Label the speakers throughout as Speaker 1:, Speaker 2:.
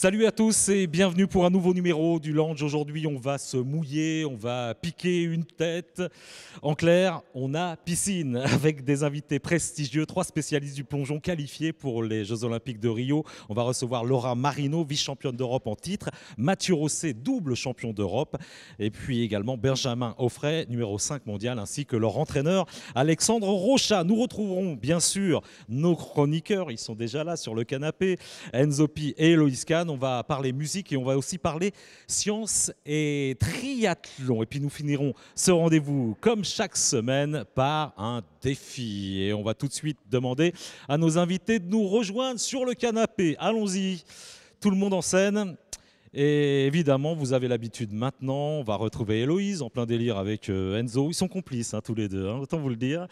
Speaker 1: Salut à tous et bienvenue pour un nouveau numéro du Lounge. Aujourd'hui, on va se mouiller, on va piquer une tête. En clair, on a piscine avec des invités prestigieux, 3 spécialistes du plongeon qualifiés pour les Jeux Olympiques de Rio. On va recevoir Laura Marino, vice-championne d'Europe en titre, Mathieu Rosset, double champion d'Europe, et puis également Benjamin Offray, numéro 5 mondial, ainsi que leur entraîneur Alexandre Rocha. Nous retrouverons bien sûr nos chroniqueurs, ils sont déjà là sur le canapé, Enzo Pi et Eloïse Kahn. On va parler musique et on va aussi parler science et triathlon. Et puis nous finirons ce rendez-vous comme chaque semaine par un défi. Et on va tout de suite demander à nos invités de nous rejoindre sur le canapé. Allons-y, tout le monde en scène. Et évidemment, vous avez l'habitude maintenant, on va retrouver Héloïse en plein délire avec Enzo. Ils sont complices tous les deux, autant vous le dire.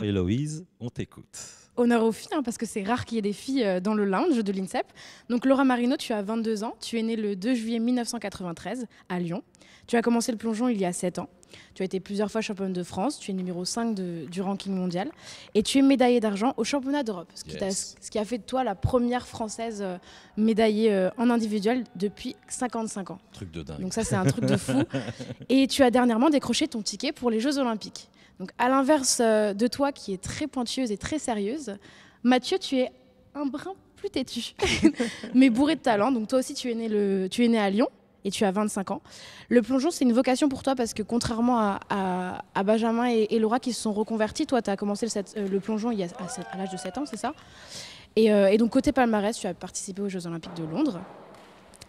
Speaker 1: Héloïse, on t'écoute.
Speaker 2: Honneur aux filles, parce que c'est rare qu'il y ait des filles dans le lounge de l'INSEP. Donc Laura Marino, tu as 22 ans, tu es née le 2 juillet 1993 à Lyon. Tu as commencé le plongeon il y a 7 ans. Tu as été plusieurs fois championne de France, tu es numéro 5 du ranking mondial et tu es médaillée d'argent au championnat d'Europe, ce qui a fait de toi la première française médaillée en individuel depuis 55 ans.
Speaker 1: Truc de dingue.
Speaker 2: Donc ça, c'est un truc de fou. Et tu as dernièrement décroché ton ticket pour les Jeux Olympiques. Donc à l'inverse de toi qui est très pointilleuse et très sérieuse, Mathieu, tu es un brin plus têtu, mais bourré de talent. Donc toi aussi, tu es né à Lyon et tu as 25 ans. Le plongeon, c'est une vocation pour toi parce que contrairement à Benjamin et Laura qui se sont reconvertis, toi, tu as commencé le plongeon à l'âge de 7 ans, c'est ça et donc côté palmarès, tu as participé aux Jeux Olympiques de Londres.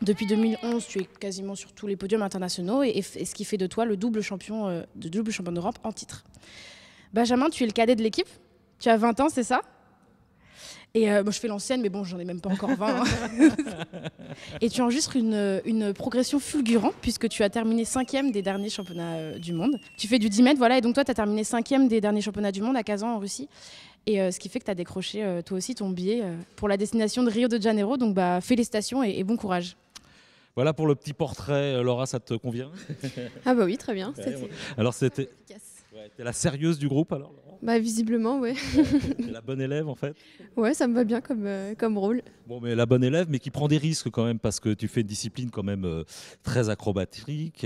Speaker 2: Depuis 2011, tu es quasiment sur tous les podiums internationaux et ce qui fait de toi le double champion d'Europe en titre. Benjamin, tu es le cadet de l'équipe. Tu as 20 ans, c'est ça? Et moi, je fais l'ancienne, mais bon, j'en ai même pas encore 20. Et tu enregistres une progression fulgurante puisque tu as terminé 5e des derniers championnats du monde. Tu fais du 10 mètres, voilà, et donc toi, tu as terminé 5e des derniers championnats du monde à Kazan en Russie. Et ce qui fait que tu as décroché toi aussi ton billet pour la destination de Rio de Janeiro. Donc félicitations et bon courage.
Speaker 1: Voilà pour le petit portrait. Laura, ça te convient?
Speaker 3: Ah bah oui, très bien.
Speaker 1: Alors c'était t'es la sérieuse du groupe alors, Laura?
Speaker 3: Bah visiblement, ouais.
Speaker 1: T'es la bonne élève en fait?
Speaker 3: Ouais, ça me va bien comme rôle.
Speaker 1: Bon, mais la bonne élève, mais qui prend des risques quand même, parce que tu fais une discipline quand même très acrobatique,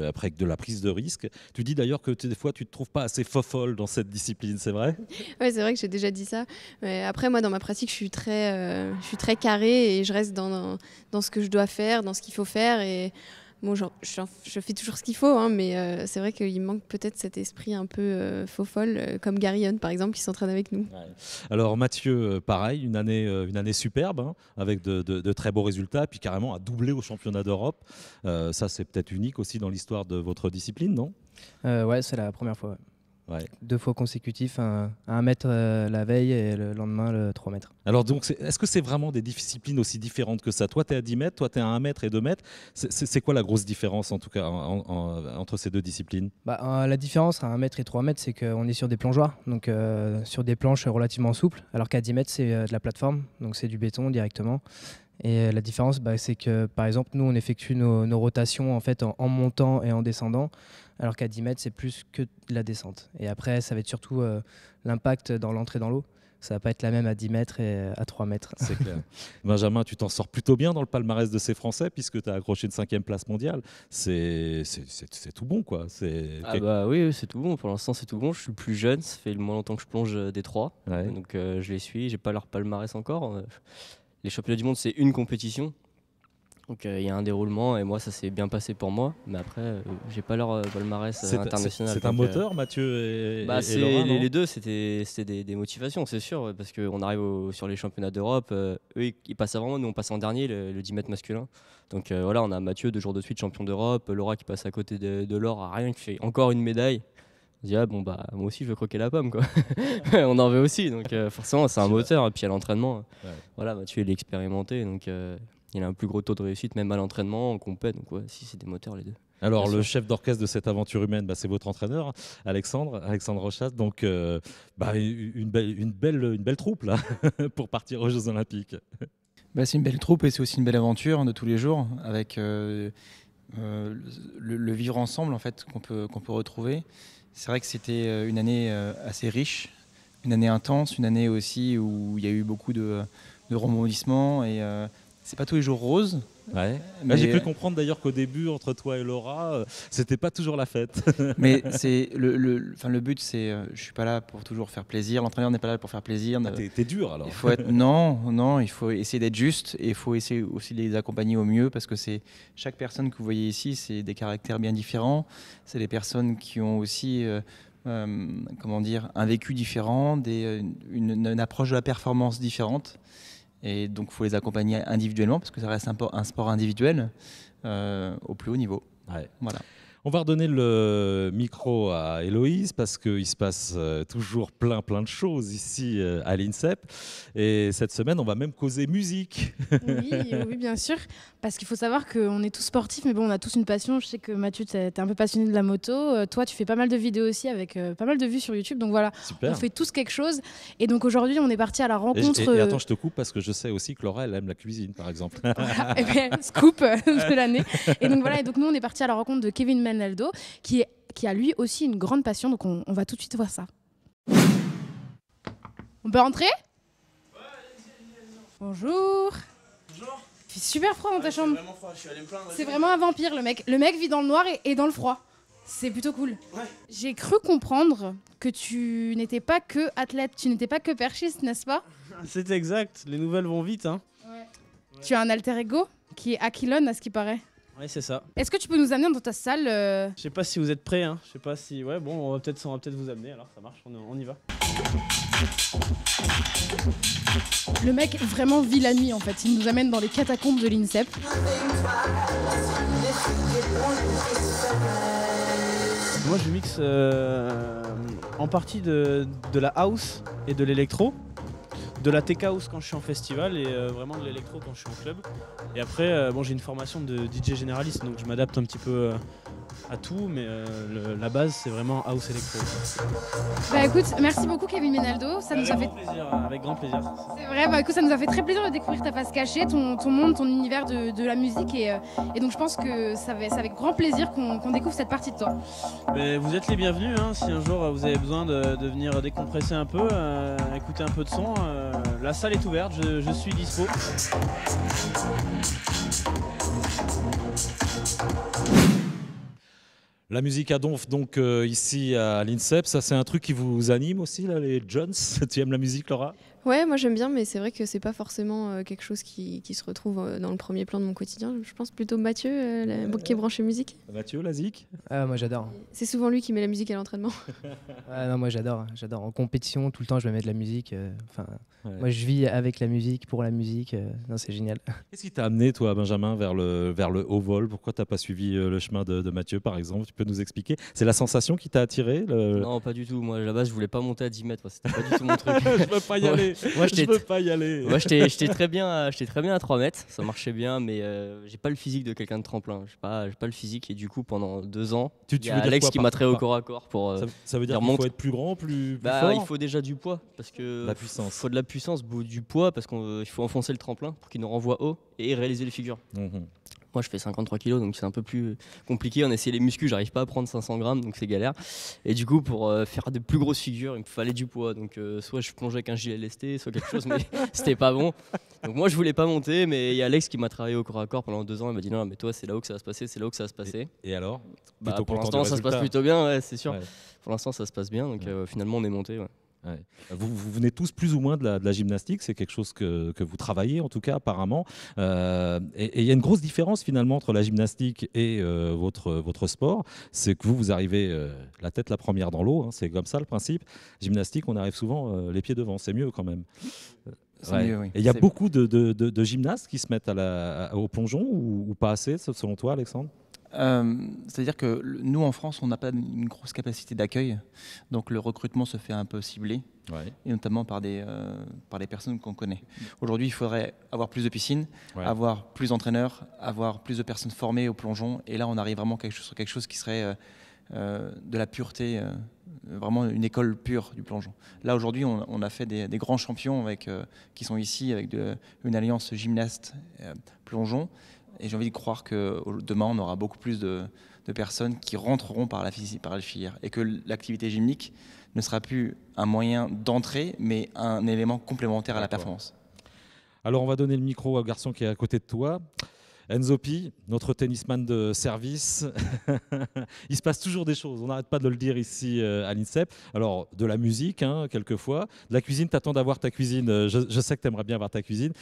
Speaker 1: après avec de la prise de risque. Tu dis d'ailleurs que des fois, tu te trouves pas assez fofolle dans cette discipline, c'est vrai?
Speaker 3: Ouais, c'est vrai que j'ai déjà dit ça. Mais après, moi, dans ma pratique, je suis très carrée et je reste dans ce que je dois faire, dans ce qu'il faut faire. Et bon, je fais toujours ce qu'il faut, mais c'est vrai qu'il manque peut-être cet esprit un peu faux-folle, comme Gary Hunt, par exemple, qui s'entraîne avec nous.
Speaker 1: Ouais. Alors Mathieu, pareil, une année superbe, avec de très beaux résultats, puis carrément à doubler au championnat d'Europe. Ça, c'est peut-être unique aussi dans l'histoire de votre discipline, non?
Speaker 4: Ouais, c'est la première fois.
Speaker 1: Ouais.
Speaker 4: 2 fois consécutifs, à 1 mètre la veille et le lendemain le 3 mètres.
Speaker 1: Alors donc, est-ce que c'est vraiment des disciplines aussi différentes que ça? Toi, tu es à 10 mètres, toi, tu es à 1 mètre et 2 mètres. C'est quoi la grosse différence, en tout cas, entre ces deux disciplines?
Speaker 4: La différence à 1 mètre et 3 mètres, c'est qu'on est sur des plongeoires, donc sur des planches relativement souples, alors qu'à 10 mètres, c'est de la plateforme, donc c'est du béton directement. Et la différence, c'est que, par exemple, nous, on effectue nos rotations en fait, en montant et en descendant, alors qu'à 10 mètres, c'est plus que de la descente. Et après, ça va être surtout l'impact dans l'entrée dans l'eau. Ça va pas être la même à 10 mètres et à 3 mètres.
Speaker 1: C'est clair. Benjamin, tu t'en sors plutôt bien dans le palmarès de ces Français, puisque tu as accroché une 5e place mondiale. C'est tout bon, quoi.
Speaker 5: Oui, c'est tout bon. Pour l'instant, c'est tout bon. Je suis le plus jeune. Ça fait le moins longtemps que je plonge des 3.
Speaker 1: Ouais.
Speaker 5: Donc, je les suis. J'ai pas leur palmarès encore. Les championnats du monde, c'est une compétition. Donc il y a un déroulement et moi ça s'est bien passé pour moi, mais après j'ai pas leur palmarès international.
Speaker 1: C'est un moteur, Mathieu et Laura,
Speaker 5: les deux, c'était des motivations, c'est sûr, parce qu'on arrive sur les championnats d'Europe, eux ils passent avant, nous on passe en dernier, le 10 mètres masculin. Donc voilà, on a Mathieu 2 jours de suite champion d'Europe, Laura qui passe à côté de l'or à rien, qui fait encore une médaille. On dit moi aussi je veux croquer la pomme, quoi. On en veut aussi, donc forcément c'est un moteur. Et puis à l'entraînement, voilà, Mathieu il est expérimenté, donc il a un plus gros taux de réussite même à l'entraînement, en compète, donc si c'est des moteurs les deux.
Speaker 1: Alors le chef d'orchestre de cette aventure humaine, c'est votre entraîneur, Alexandre Rochas, donc une belle troupe là pour partir aux Jeux Olympiques.
Speaker 6: C'est une belle troupe et c'est aussi une belle aventure de tous les jours avec le vivre ensemble en fait qu'on peut retrouver. C'est vrai que c'était une année assez riche, une année intense, une année aussi où il y a eu beaucoup de rebondissements et c'est pas tous les jours rose.
Speaker 1: Ouais.
Speaker 6: Mais
Speaker 1: J'ai cru comprendre d'ailleurs qu'au début, entre toi et Laura, c'était pas toujours la fête.
Speaker 6: Mais c'est le but, c'est je suis pas là pour toujours faire plaisir. L'entraîneur n'est pas là pour faire plaisir.
Speaker 1: T'es dur alors.
Speaker 6: Il faut être non, il faut essayer d'être juste et il faut essayer aussi de les accompagner au mieux parce que c'est chaque personne que vous voyez ici, c'est des caractères bien différents. C'est des personnes qui ont aussi comment dire, un vécu différent, une approche de la performance différente. Et donc, il faut les accompagner individuellement parce que ça reste un sport individuel au plus haut niveau.
Speaker 1: Ouais.
Speaker 6: Voilà.
Speaker 1: On va redonner le micro à Héloïse parce qu'il se passe toujours plein de choses ici à l'INSEP. Et cette semaine, on va même causer musique.
Speaker 2: Oui, bien sûr. Parce qu'il faut savoir qu'on est tous sportifs, mais bon, on a tous une passion. Je sais que Mathieu, tu es un peu passionné de la moto. Toi, tu fais pas mal de vidéos aussi avec pas mal de vues sur YouTube. Donc voilà,
Speaker 1: Super.
Speaker 2: on fait tous quelque chose. Et donc aujourd'hui, on est parti à la rencontre.
Speaker 1: Et attends, je te coupe parce que je sais aussi que Laura, elle aime la cuisine, par exemple.
Speaker 2: Voilà, et bien, scoop de l'année. Et donc voilà, et donc nous, on est parti à la rencontre de Kevin Menaldo, qui a lui aussi une grande passion. Donc on va tout de suite voir ça. On peut rentrer ? Bonjour.
Speaker 7: Bonjour.
Speaker 2: Il fait super froid dans ta chambre.
Speaker 7: C'est vraiment froid, je suis allé me plaindre.
Speaker 2: C'est vraiment un vampire, le mec. Le mec vit dans le noir et dans le froid. C'est plutôt cool.
Speaker 7: Ouais.
Speaker 2: J'ai cru comprendre que tu n'étais pas que athlète, tu n'étais pas que perchiste, n'est-ce pas ?
Speaker 7: C'est exact, les nouvelles vont vite. Hein.
Speaker 2: Tu as un alter ego qui est Aquilon, à ce qui paraît.
Speaker 7: Ouais, c'est ça.
Speaker 2: Est-ce que tu peux nous amener dans ta salle
Speaker 7: Je sais pas si vous êtes prêts. Hein. Je sais pas si. Ouais, bon, on va peut-être vous amener alors, ça marche, on y va.
Speaker 2: Le mec vraiment vit la nuit en fait. Il nous amène dans les catacombes de l'INSEP.
Speaker 7: Moi, je mixe en partie de la house et de l'électro. De la tech house quand je suis en festival et vraiment de l'électro quand je suis en club. Et après, bon, j'ai une formation de DJ généraliste, donc je m'adapte un petit peu à tout, mais la base, c'est vraiment house électro.
Speaker 2: Bah écoute, merci beaucoup Kevin Menaldo. Ça nous a fait...
Speaker 7: Avec grand plaisir.
Speaker 2: C'est vrai, bah écoute, ça nous a fait très plaisir de découvrir ta face cachée, ton monde, ton univers de la musique. Et donc je pense que c'est avec grand plaisir qu'on découvre cette partie de toi.
Speaker 7: Mais vous êtes les bienvenus, hein, si un jour vous avez besoin de venir décompresser un peu, écouter un peu de son. La salle est ouverte, je suis dispo.
Speaker 1: La musique à Donf, donc ici à l'INSEP, ça c'est un truc qui vous anime aussi, là, les Jones. Tu aimes la musique, Laura ?
Speaker 3: Ouais, moi j'aime bien, mais c'est vrai que c'est pas forcément quelque chose qui se retrouve dans le premier plan de mon quotidien. Je pense plutôt Mathieu, qui est branché musique.
Speaker 1: Mathieu, la zik ?
Speaker 4: Moi j'adore.
Speaker 3: C'est souvent lui qui met la musique à l'entraînement.
Speaker 4: Non, moi j'adore. En compétition, tout le temps je vais mettre de la musique.
Speaker 1: Ouais.
Speaker 4: Moi je vis avec la musique, pour la musique. Non, c'est génial.
Speaker 1: Qu'est-ce qui t'a amené, toi, Benjamin, vers le haut vol ? Pourquoi t'as pas suivi le chemin de Mathieu, par exemple ? Tu peux nous expliquer ? C'est la sensation qui t'a attiré
Speaker 5: Non, pas du tout. Moi, à la base, je voulais pas monter à 10 mètres. C'était pas du tout mon truc.
Speaker 1: Je veux pas y aller.
Speaker 5: Moi,
Speaker 1: Je veux pas y aller.
Speaker 5: Moi, j'étais très bien à 3 mètres. Ça marchait bien, mais j'ai pas le physique de quelqu'un de tremplin. J'ai pas le physique. Et du coup, pendant 2 ans, il y a
Speaker 1: veux dire
Speaker 5: Alex
Speaker 1: quoi
Speaker 5: qui
Speaker 1: par-
Speaker 5: m'a traité au
Speaker 1: par-
Speaker 5: corps à corps pour.
Speaker 1: Ça veut dire qu'il faut être plus grand, plus fort ?
Speaker 5: Il faut déjà du poids parce que
Speaker 1: La puissance.
Speaker 5: faut de la puissance, du poids parce qu'il faut enfoncer le tremplin pour qu'il nous renvoie haut et réaliser les figures.
Speaker 1: Mhm.
Speaker 5: Moi, je fais 53 kilos, donc c'est un peu plus compliqué. On essaie les muscles, j'arrive pas à prendre 500 grammes, donc c'est galère. Et du coup, pour faire de plus grosses figures, il me fallait du poids. Donc, soit je plongeais avec un gilet lesté, soit quelque chose, mais c'était pas bon. Donc, moi, je voulais pas monter, mais il y a Alex qui m'a travaillé au corps à corps pendant 2 ans. Il m'a dit non, mais toi, c'est là où que ça va se passer, c'est là où que ça va se passer.
Speaker 1: Et alors ?
Speaker 5: Bah,
Speaker 1: Plutôt
Speaker 5: pour
Speaker 1: content
Speaker 5: l'instant,
Speaker 1: du
Speaker 5: ça se passe
Speaker 1: résultat.
Speaker 5: plutôt bien, ouais, c'est sûr.
Speaker 1: Ouais.
Speaker 5: Pour l'instant, ça se passe bien, donc finalement, on est monté. Ouais.
Speaker 1: Ouais. Vous venez tous plus ou moins de la gymnastique, c'est quelque chose que vous travaillez en tout cas apparemment. Et il y a une grosse différence finalement entre la gymnastique et votre sport, c'est que vous arrivez la tête la première dans l'eau, hein, c'est comme ça le principe. Gymnastique, on arrive souvent les pieds devant, c'est mieux quand même.
Speaker 6: C'est mieux, oui.
Speaker 1: Et il y a
Speaker 6: C'est-
Speaker 1: beaucoup de gymnastes qui se mettent au plongeon ou pas assez, selon toi, Alexandre ?
Speaker 6: C'est-à-dire que nous, en France, on n'a pas une grosse capacité d'accueil, donc le recrutement se fait un peu ciblé, et notamment par des personnes qu'on connaît. Aujourd'hui, il faudrait avoir plus de piscines, avoir plus d'entraîneurs, avoir plus de personnes formées au plongeon, et là, on arrive vraiment sur quelque chose qui serait de la pureté, vraiment une école pure du plongeon. Là, aujourd'hui, on a fait des grands champions qui sont ici avec une alliance gymnaste-plongeon. Et j'ai envie de croire que demain, on aura beaucoup plus de personnes qui rentreront par la filière et que l'activité gymnique ne sera plus un moyen d'entrée, mais un élément complémentaire à la performance.
Speaker 1: Alors, on va donner le micro au garçon qui est à côté de toi. Enzo Pi, notre tennisman de service. Il se passe toujours des choses, on n'arrête pas de le dire ici à l'INSEP. Alors, de la musique, hein, quelquefois. De la cuisine, t'attends d'avoir ta cuisine. Je sais que tu aimerais bien avoir ta cuisine.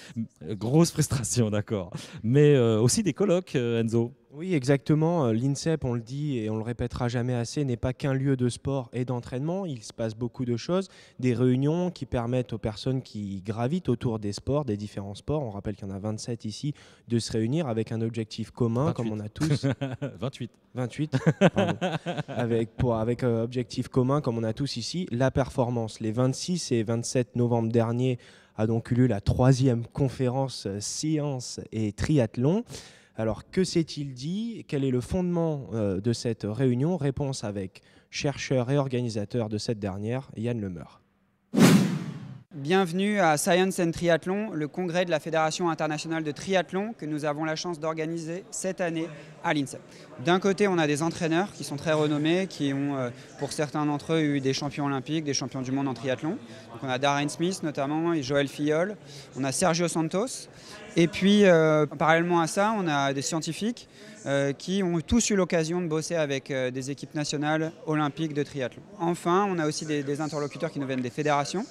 Speaker 1: Grosse frustration, d'accord. Mais aussi des colloques, Enzo.
Speaker 8: Oui, exactement. L'INSEP, on le dit et on le répétera jamais assez, n'est pas qu'un lieu de sport et d'entraînement. Il se passe beaucoup de choses, des réunions qui permettent aux personnes qui gravitent autour des sports, des différents sports, on rappelle qu'il y en a 27 ici, de se réunir avec un objectif commun,
Speaker 1: 28.
Speaker 8: comme on a tous. 28, pardon. Avec objectif commun, comme on a tous ici, la performance. Les 26 et 27 novembre dernier a donc eu lieu la 3e conférence sciences et triathlon. Alors, que s'est-il dit? Quel est le fondement de cette réunion? Réponse avec chercheur et organisateur de cette dernière, Yann Lemeur.
Speaker 9: Bienvenue à Science and Triathlon, le congrès de la Fédération internationale de triathlon que nous avons la chance d'organiser cette année à l'INSEP. D'un côté, on a des entraîneurs qui sont très renommés, qui ont, pour certains d'entre eux, eu des champions olympiques, des champions du monde en triathlon. Donc on a Darren Smith notamment et Joël Fillol. On a Sergio Santos. Et puis, parallèlement à ça, on a des scientifiques qui ont tous eu l'occasion de bosser avec des équipes nationales olympiques de triathlon. Enfin, on a aussi des interlocuteurs qui nous viennent des fédérations,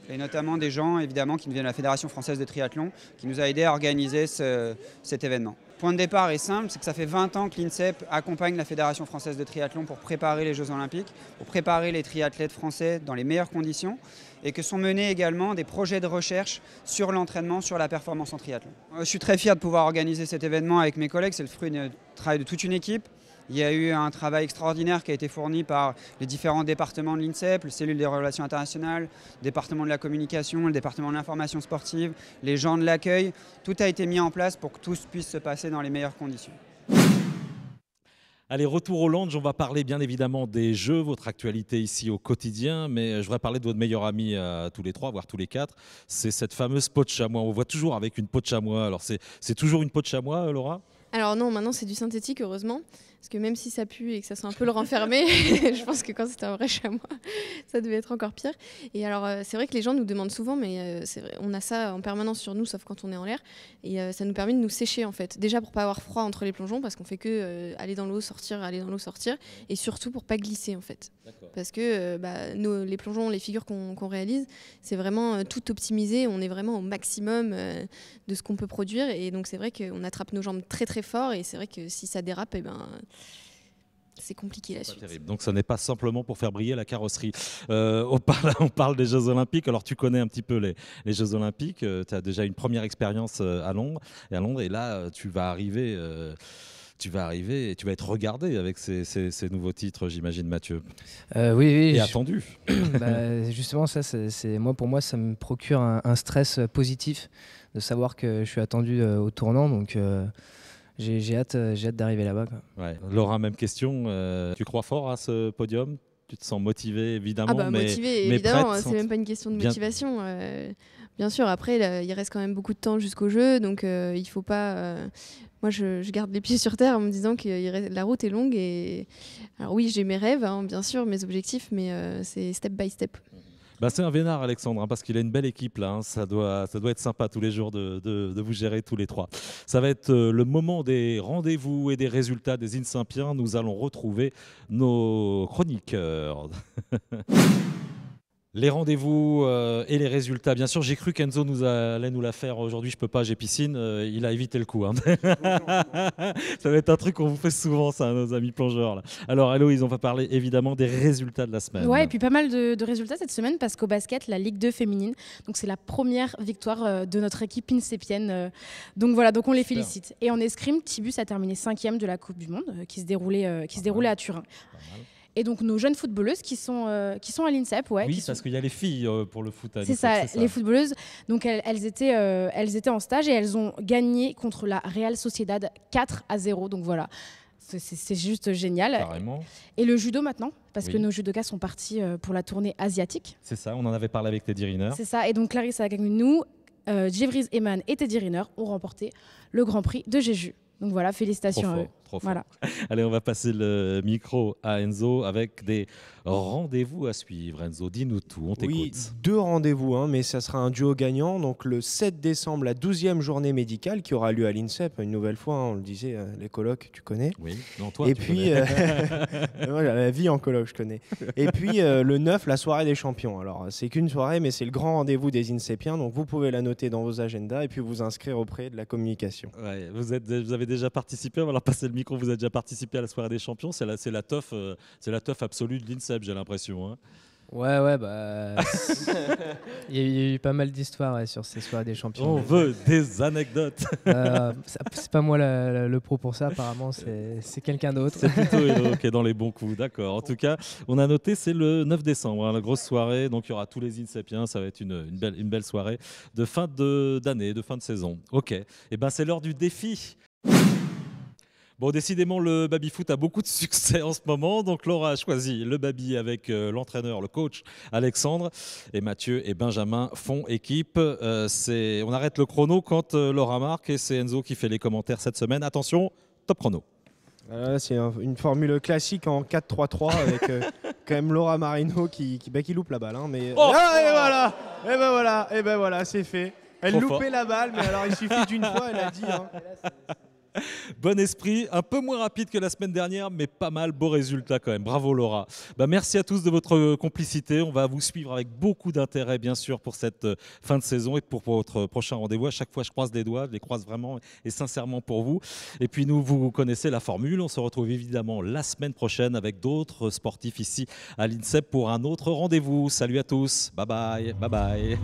Speaker 9: et notamment des gens évidemment qui nous viennent de la Fédération française de triathlon, qui nous a aidés à organiser cet événement. Le point de départ est simple, c'est que ça fait 20 ans que l'INSEP accompagne la Fédération française de triathlon pour préparer les Jeux olympiques, pour préparer les triathlètes français dans les meilleures conditions, et que sont menés également des projets de recherche sur l'entraînement, sur la performance en triathlon. Je suis très fier de pouvoir organiser cet événement avec mes collègues, c'est le fruit du travail de toute une équipe. Il y a eu un travail extraordinaire qui a été fourni par les différents départements de l'INSEP, le cellule des relations internationales, le département de la communication, le département de l'information sportive, les gens de l'accueil. Tout a été mis en place pour que tout puisse se passer dans les meilleures conditions.
Speaker 1: Allez, retour au lounge, on va parler bien évidemment des jeux, votre actualité ici au quotidien, mais je voudrais parler de votre meilleur ami tous les trois, voire tous les quatre. C'est cette fameuse peau de chamois. On voit toujours avec une peau de chamois. Alors c'est toujours une peau de chamois, Laura ?
Speaker 3: Alors non, maintenant c'est du synthétique, heureusement. Parce que même si ça pue et que ça sent un peu le renfermé, je pense que quand c'était un vrai chamois, ça devait être encore pire. Et alors c'est vrai que les gens nous demandent souvent, mais c'est vrai, on a ça en permanence sur nous, sauf quand on est en l'air. Et ça nous permet de nous sécher en fait. Déjà pour pas avoir froid entre les plongeons, parce qu'on fait que aller dans l'eau, sortir, aller dans l'eau, sortir. Et surtout pour pas glisser en fait. Parce que les plongeons, les figures qu'on réalise, c'est vraiment tout optimisé. On est vraiment au maximum de ce qu'on peut produire. Et donc c'est vrai qu'on attrape nos jambes très très fort. Et c'est vrai que si ça dérape, c'est compliqué la suite.
Speaker 1: Terrible. Donc, ce n'est pas simplement pour faire briller la carrosserie. On parle des Jeux Olympiques. Alors, tu connais un petit peu les Jeux Olympiques. Tu as déjà une première expérience à Londres. Et là, tu vas arriver et tu vas être regardé avec ces nouveaux titres, j'imagine, Mathieu.
Speaker 4: Oui.
Speaker 1: Et attendu.
Speaker 4: Justement, ça, pour moi, ça me procure un stress positif de savoir que je suis attendu au tournant. Donc, j'ai hâte d'arriver là-bas.
Speaker 1: Ouais. Laura, même question. Tu crois fort à ce podium? Tu te sens motivé, évidemment.
Speaker 3: Motivé, évidemment. C'est même pas une question de motivation. Bien sûr, après, il reste quand même beaucoup de temps jusqu'au jeu. Donc, il faut pas... Moi, je garde les pieds sur terre en me disant que la route est longue. Alors oui, j'ai mes rêves, hein, bien sûr, mes objectifs, mais c'est step by step.
Speaker 1: C'est un vénard, Alexandre, hein, parce qu'il a une belle équipe là. Hein. Ça doit être sympa tous les jours de vous gérer tous les trois. Ça va être le moment des rendez-vous et des résultats des INSympiens. Nous allons retrouver nos chroniqueurs. Les rendez-vous et les résultats. Bien sûr, j'ai cru qu'Enzo allait nous la faire aujourd'hui. Je peux pas, j'ai piscine. Il a évité le coup. Hein. Ça va être un truc qu'on vous fait souvent, ça, nos amis plongeurs. Là. Alors, Héloïse, on va parler évidemment des résultats de la semaine.
Speaker 2: Ouais, et puis pas mal de résultats cette semaine parce qu'au basket, la Ligue 2 féminine, donc c'est la première victoire de notre équipe insépienne. Donc voilà, donc on les félicite. Et en escrime, Tibus a terminé 5e de la Coupe du Monde qui se déroulait à Turin. Et donc nos jeunes footballeuses qui sont à l'INSEP,
Speaker 1: Oui, parce qu'il y a les filles pour le foot.
Speaker 2: C'est ça, les footballeuses. Donc elles étaient en stage et elles ont gagné contre la Real Sociedad 4-0. Donc voilà, c'est juste génial.
Speaker 1: Carrément.
Speaker 2: Et le judo maintenant, parce que nos judokas sont partis pour la tournée asiatique.
Speaker 1: C'est ça, on en avait parlé avec Teddy Riner.
Speaker 2: C'est ça, et donc Clarissa Gagnou, Jevriz Eman et Teddy Riner ont remporté le Grand Prix de Jeju. Donc voilà, félicitations à eux.
Speaker 1: profond.
Speaker 2: Voilà.
Speaker 1: Allez, on va passer le micro à Enzo avec des rendez-vous à suivre. Enzo, dis-nous tout, on t'écoute.
Speaker 8: Oui, 2 rendez-vous, hein, mais ça sera un duo gagnant. Donc le 7 décembre, la 12e journée médicale qui aura lieu à l'INSEP, une nouvelle fois, hein, on le disait, les colocs, tu connais.
Speaker 1: Oui, non, toi,
Speaker 8: et
Speaker 1: tu
Speaker 8: puis, moi, la vie en coloc, je connais. Et puis le 9, la soirée des champions. Alors, c'est qu'une soirée, mais c'est le grand rendez-vous des INSEPiens. Donc vous pouvez la noter dans vos agendas et puis vous inscrire auprès de la communication.
Speaker 1: Ouais, vous avez déjà participé, on va leur passer le micro, vous avez déjà participé à la soirée des champions, c'est la teuf absolue de l'INSEP, j'ai l'impression. Hein.
Speaker 4: Ouais, bah. Il y a eu pas mal d'histoires sur ces soirées des champions.
Speaker 1: On veut des anecdotes.
Speaker 4: C'est pas moi le pro pour ça, apparemment, c'est quelqu'un d'autre.
Speaker 1: C'est plutôt Hello qui est dans les bons coups, d'accord. En tout cas, on a noté, c'est le 9 décembre, hein, la grosse soirée. Donc il y aura tous les INSEPiens, ça va être une belle soirée de fin d'année, de fin de saison. Ok, et ben c'est l'heure du défi. Bon, décidément, le baby-foot a beaucoup de succès en ce moment. Donc, Laura a choisi le baby avec l'entraîneur, le coach Alexandre. Et Mathieu et Benjamin font équipe. On arrête le chrono quand Laura marque. Et c'est Enzo qui fait les commentaires cette semaine. Attention, top chrono.
Speaker 8: C'est une formule classique en 4-3-3 avec quand même Laura Marino qui loupe la balle. Hein, mais... et voilà, c'est fait. Elle loupait la balle, mais alors il suffit d'une fois, elle a dit. Hein.
Speaker 1: Bon esprit, un peu moins rapide que la semaine dernière, mais pas mal, beau résultat quand même. Bravo Laura. Merci à tous de votre complicité. On va vous suivre avec beaucoup d'intérêt, bien sûr, pour cette fin de saison et pour votre prochain rendez-vous. À chaque fois, je croise des doigts, je les croise vraiment et sincèrement pour vous. Et puis nous, vous connaissez la formule. On se retrouve évidemment la semaine prochaine avec d'autres sportifs ici à l'INSEP pour un autre rendez-vous. Salut à tous. Bye bye. Bye bye.